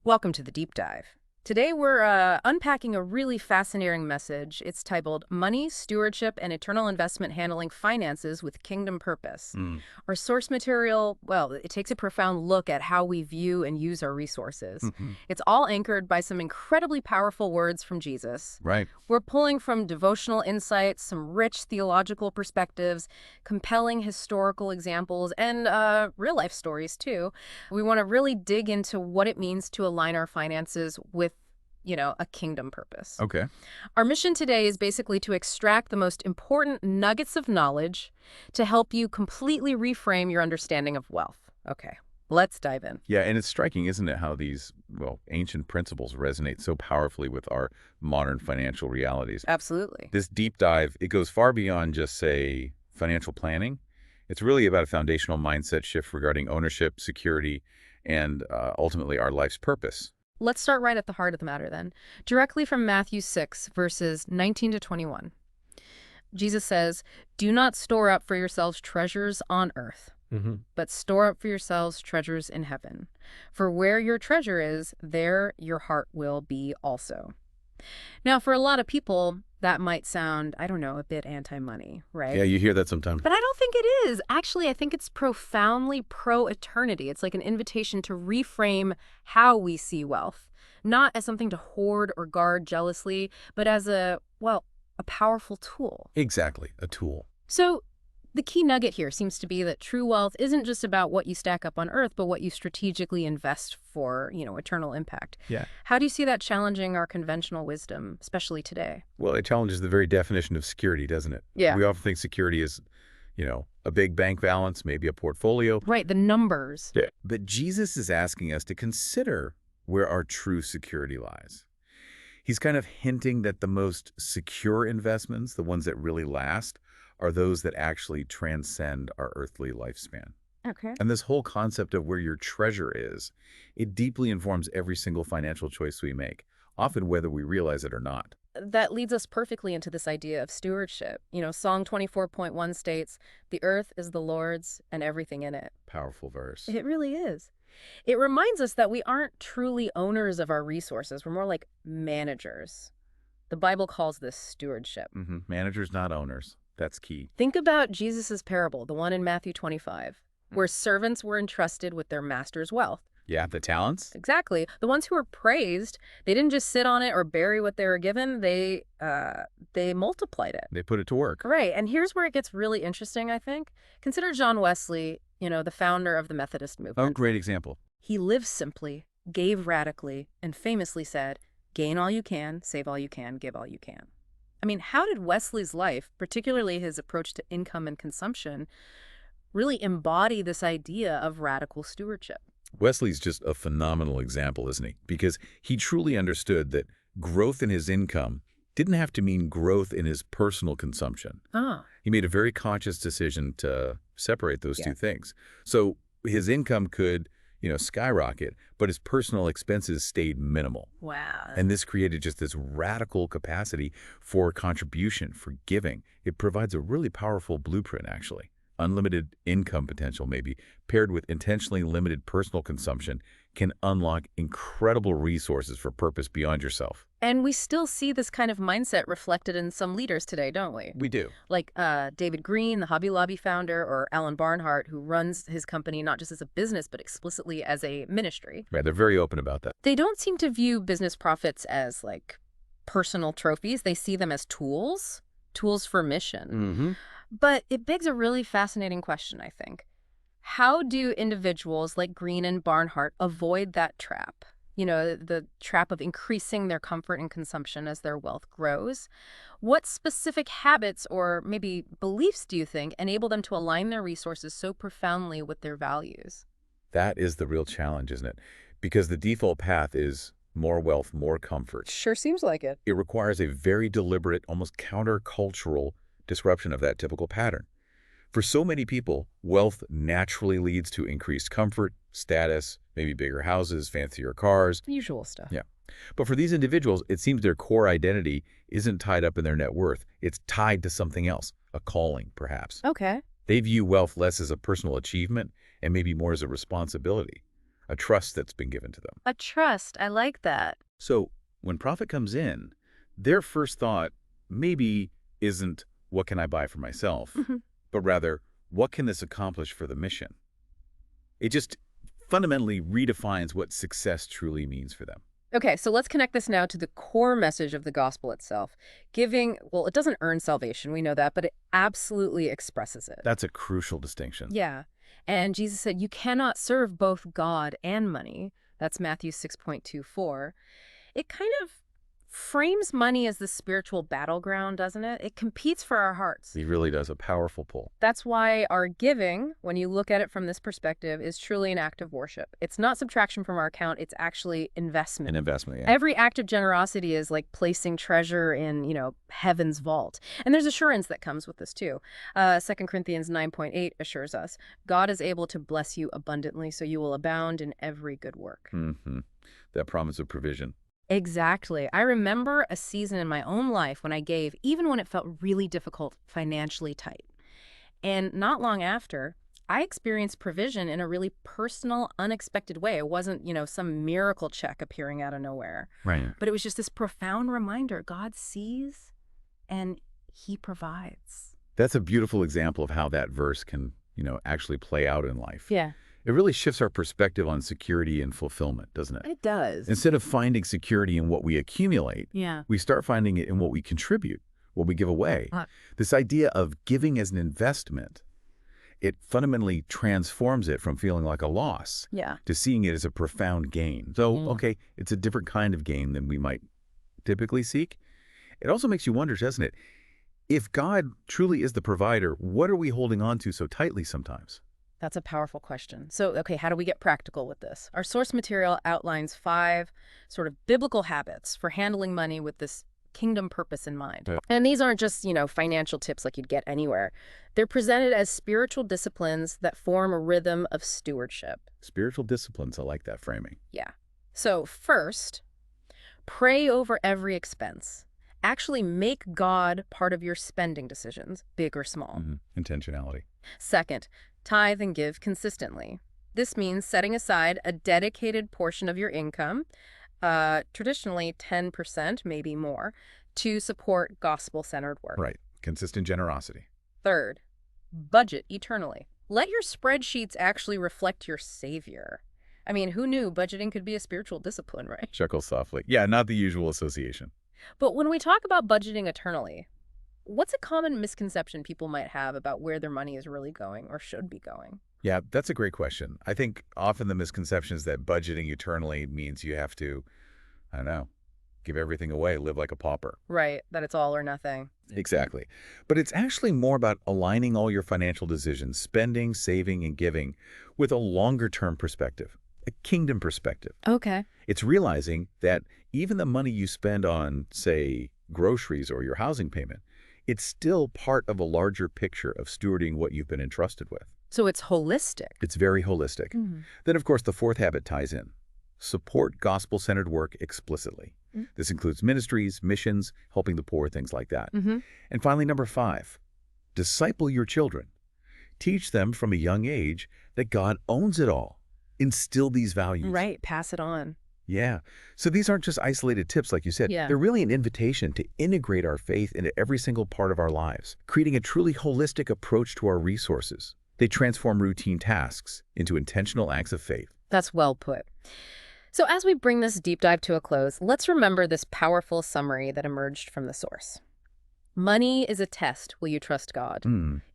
Welcome to the deep dive. Today we're unpacking a really fascinating message. It's titled Money, Stewardship, and Eternal Investment Handling Finances with Kingdom Purpose. Mm, Our source material, well, it takes a profound look at how we view and use our resources. mhm. It's all anchored by some incredibly powerful words from Jesus. Right. We're pulling from devotional insights, some rich theological perspectives, compelling historical examples, and real-life stories, too. We want to really dig into what it means to align our finances with a kingdom purpose. Okay. Our mission today is basically to extract the most important nuggets of knowledge to help you completely reframe your understanding of wealth. Okay, let's dive in. Yeah, and it's striking, isn't it, how these, ancient principles resonate so powerfully with our modern financial realities. Absolutely. This deep dive, it goes far beyond just, say, financial planning. It's really about a foundational mindset shift regarding ownership, security, and ultimately our life's purpose. Let's start right at the heart of the matter then. Directly from Matthew 6, verses 19 to 21. Jesus says, "Do not store up for yourselves treasures on earth, but store up for yourselves treasures in heaven. For where your treasure is, there your heart will be also." Now, for a lot of people, that might sound, I don't know, a bit anti-money, right? Yeah, you hear that sometimes. But I don't think it is. Actually, I think it's profoundly pro-eternity. It's like an invitation to reframe how we see wealth, not as something to hoard or guard jealously, but as a powerful tool. Exactly, a tool. So the key nugget here seems to be that true wealth isn't just about what you stack up on earth, but what you strategically invest for, eternal impact. Yeah. How do you see that challenging our conventional wisdom, especially today? Well, it challenges the very definition of security, doesn't it? Yeah. We often think security is, a big bank balance, maybe a portfolio. Right, the numbers. Yeah. But Jesus is asking us to consider where our true security lies. He's kind of hinting that the most secure investments, the ones that really last, are those that actually transcend our earthly lifespan. Okay. And this whole concept of where your treasure is, it deeply informs every single financial choice we make, often whether we realize it or not. That leads us perfectly into this idea of stewardship. Song 24.1 states, "The earth is the Lord's and everything in it." Powerful verse. It really is. It reminds us that we aren't truly owners of our resources. We're more like managers. The Bible calls this stewardship. Managers, not owners. That's key. Think about Jesus's parable, the one in Matthew 25, where servants were entrusted with their master's wealth. Yeah, the talents? Exactly. The ones who were praised, they didn't just sit on it or bury what they were given. They multiplied it. They put it to work. Right. And here's where it gets really interesting, I think. Consider John Wesley, the founder of the Methodist Oh, movement. great example. He lived simply, gave radically, and famously said, "Gain all you can, save all you can, give all you can." I mean, how did Wesley's life, particularly his approach to income and consumption, really embody this idea of radical stewardship? Wesley's just a phenomenal example, isn't he? Because he truly understood that growth in his income didn't have to mean growth in his personal consumption. Ah, He made a very conscious decision to separate those two yeah. things. So his income could, skyrocket, but his personal expenses stayed minimal. Wow. And this created just this radical capacity for contribution, for giving. It provides a really powerful blueprint, actually. Unlimited income potential, maybe, paired with intentionally limited personal consumption, can unlock incredible resources for purpose beyond yourself. And we still see this kind of mindset reflected in some leaders today, don't we? We do. Like David Green, the Hobby Lobby founder, or Alan Barnhart, who runs his company not just as a business, but explicitly as a ministry. Right, they're very open about that. They don't seem to view business profits as, like, personal trophies. They see them as tools for mission. But it begs a really fascinating question, I think. How do individuals like Green and Barnhart avoid that trap? The trap of increasing their comfort and consumption as their wealth grows. What specific habits or maybe beliefs do you think enable them to align their resources so profoundly with their values? That is the real challenge, isn't it? Because the default path is more wealth, more comfort. Sure seems like it. It requires a very deliberate, almost countercultural disruption of that typical pattern. For so many people, wealth naturally leads to increased comfort, status, maybe bigger houses, fancier cars. Usual stuff. Yeah. But for these individuals, it seems their core identity isn't tied up in their net worth. It's tied to something else, a calling, perhaps. Okay. They view wealth less as a personal achievement and maybe more as a responsibility. a trust that's been given to them. A trust. I like that. So when profit comes in, their first thought maybe isn't, what can I buy for myself? But rather, what can this accomplish for the mission? It just fundamentally redefines what success truly means for them. Okay, so let's connect this now to the core message of the gospel itself. Giving, well, it doesn't earn salvation, we know that, but it absolutely expresses it. That's a crucial distinction. Yeah. And Jesus said, you cannot serve both God and money. That's Matthew 6.24. It kind of frames money as the spiritual battleground, doesn't it? It competes for our hearts. He really does a powerful pull. That's why our giving, when you look at it from this perspective, is truly an act of worship. It's not subtraction from our account. It's actually investment. An investment, yeah. Every act of generosity is like placing treasure in, heaven's vault. And there's assurance that comes with this too. 2 Corinthians 9.8 assures us, God is able to bless you abundantly, so you will abound in every good work. That promise of provision. Exactly. I remember a season in my own life when I gave, even when it felt really difficult, financially tight. And not long after, I experienced provision in a really personal, unexpected way. It wasn't, some miracle check appearing out of nowhere. Right. But it was just this profound reminder. God sees and he provides. That's a beautiful example of how that verse can, actually play out in life. Yeah. It really shifts our perspective on security and fulfillment, doesn't it? It does. Instead of finding security in what we accumulate, we start finding it in what we contribute, what we give away. This idea of giving as an investment, it fundamentally transforms it from feeling like a loss to seeing it as a profound gain. So, okay, it's a different kind of gain than we might typically seek. It also makes you wonder, doesn't it? If God truly is the provider, what are we holding on to so tightly sometimes? That's a powerful question. So, okay, how do we get practical with this? Our source material outlines 5 sort of biblical habits for handling money with this kingdom purpose in mind. Yeah. And these aren't just, financial tips like you'd get anywhere. They're presented as spiritual disciplines that form a rhythm of stewardship. Spiritual disciplines, I like that framing. Yeah. So first, pray over every expense. Actually make God part of your spending decisions, big or small. Intentionality. Second, tithe and give consistently. This means setting aside a dedicated portion of your income, traditionally 10%, maybe more, to support gospel-centered work. Right. Consistent generosity. Third, budget eternally. Let your spreadsheets actually reflect your Savior. I mean, who knew budgeting could be a spiritual discipline, right? Chuckle softly. Yeah, not the usual association. But when we talk about budgeting eternally, what's a common misconception people might have about where their money is really going or should be going? Yeah, that's a great question. I think often the misconception is that budgeting eternally means you have to, I don't know, give everything away, live like a pauper. Right, that it's all or nothing. Exactly. But it's actually more about aligning all your financial decisions, spending, saving, and giving, with a longer-term perspective, a kingdom perspective. Okay. It's realizing that even the money you spend on, say, groceries or your housing payment, it's still part of a larger picture of stewarding what you've been entrusted with. So it's holistic. It's very holistic. Then, of course, the 4th habit ties in. Support gospel-centered work explicitly. This includes ministries, missions, helping the poor, things like that. And finally, number 5, disciple your children. Teach them from a young age that God owns it all. Instill these values. Right, pass it on. Yeah. So these aren't just isolated tips, like you said. Yeah. They're really an invitation to integrate our faith into every single part of our lives, creating a truly holistic approach to our resources. They transform routine tasks into intentional acts of faith. That's well put. So as we bring this deep dive to a close, let's remember this powerful summary that emerged from the source. Money is a test. Will you trust God?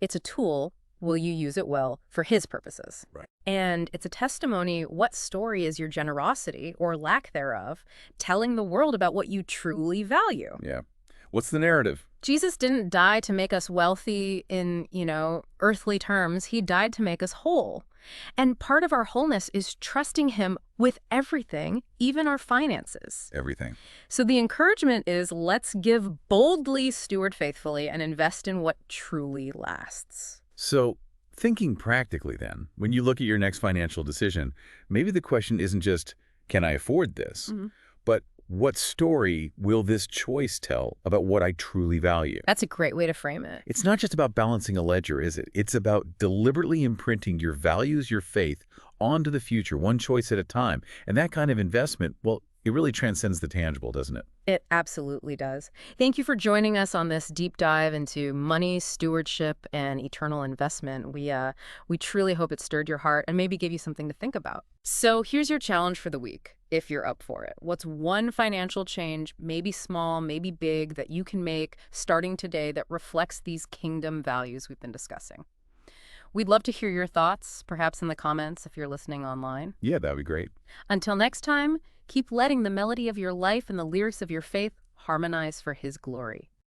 It's a tool. Will you use it well for his purposes? Right. And it's a testimony. What story is your generosity, or lack thereof, telling the world about what you truly value? Yeah. What's the narrative? Jesus didn't die to make us wealthy in, earthly terms. He died to make us whole. And part of our wholeness is trusting him with everything, even our finances. Everything. So the encouragement is, let's give boldly, steward faithfully, and invest in what truly lasts. So thinking practically then, when you look at your next financial decision, maybe the question isn't just, can I afford this? But what story will this choice tell about what I truly value? That's a great way to frame it. It's not just about balancing a ledger, is it? It's about deliberately imprinting your values, your faith, on to the future, one choice at a time. And that kind of investment, well, it really transcends the tangible, doesn't it? It absolutely does. Thank you for joining us on this deep dive into money, stewardship, and eternal investment. We truly hope it stirred your heart and maybe gave you something to think about. So here's your challenge for the week, if you're up for it. What's one financial change, maybe small, maybe big, that you can make starting today that reflects these kingdom values we've been discussing? We'd love to hear your thoughts, perhaps in the comments if you're listening online. Yeah, that'd be great. Until next time, keep letting the melody of your life and the lyrics of your faith harmonize for His glory.